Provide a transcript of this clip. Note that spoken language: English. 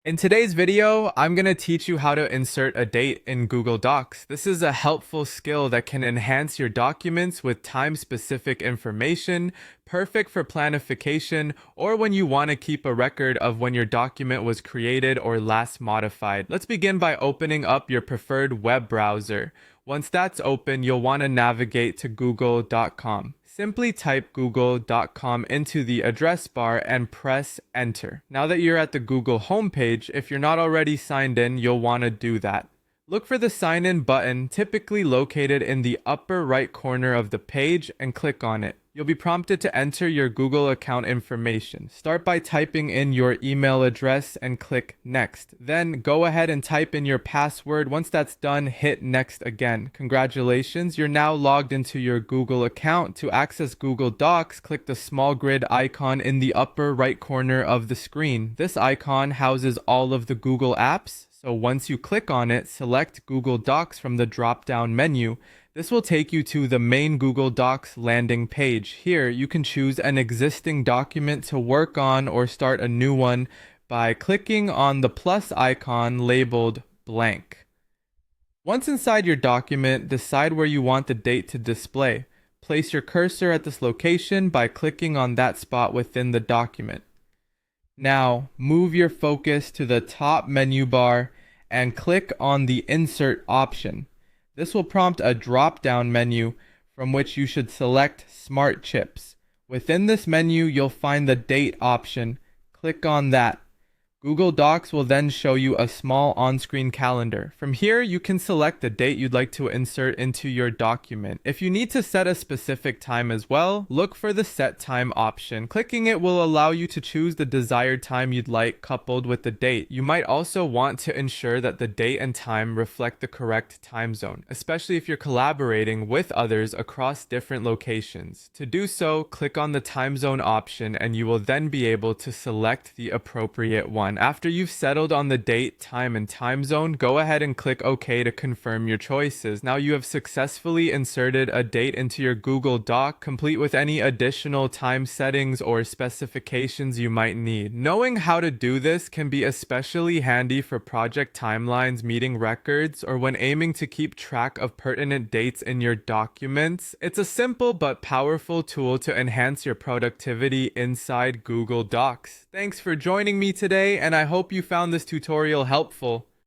In today's video, I'm going to teach you how to insert a date in Google Docs. This is a helpful skill that can enhance your documents with time-specific information, perfect for planification, or when you want to keep a record of when your document was created or last modified. Let's begin by opening up your preferred web browser. Once that's open, you'll want to navigate to google.com. Simply type google.com into the address bar and press enter. Now that you're at the Google homepage, if you're not already signed in, you'll want to do that. Look for the sign in button, typically located in the upper right corner of the page, and click on it. You'll be prompted to enter your Google account information. Start by typing in your email address and click next. Then go ahead and type in your password. Once that's done, hit next again. Congratulations, you're now logged into your Google account. To access Google Docs, click the small grid icon in the upper right corner of the screen. This icon houses all of the Google apps. So once you click on it, select Google Docs from the drop-down menu. This will take you to the main Google Docs landing page. Here, you can choose an existing document to work on or start a new one by clicking on the plus icon labeled blank. Once inside your document, decide where you want the date to display. Place your cursor at this location by clicking on that spot within the document. Now, move your focus to the top menu bar and click on the Insert option. This will prompt a drop-down menu from which you should select Smart Chips. Within this menu, you'll find the Date option. Click on that. Google Docs will then show you a small on-screen calendar. From here, you can select the date you'd like to insert into your document. If you need to set a specific time as well, look for the Set Time option. Clicking it will allow you to choose the desired time you'd like coupled with the date. You might also want to ensure that the date and time reflect the correct time zone, especially if you're collaborating with others across different locations. To do so, click on the time zone option and you will then be able to select the appropriate one. After you've settled on the date, time, and time zone, go ahead and click OK to confirm your choices. Now you have successfully inserted a date into your Google Doc, complete with any additional time settings or specifications you might need. Knowing how to do this can be especially handy for project timelines, meeting records, or when aiming to keep track of pertinent dates in your documents. It's a simple but powerful tool to enhance your productivity inside Google Docs. Thanks for joining me today, and I hope you found this tutorial helpful.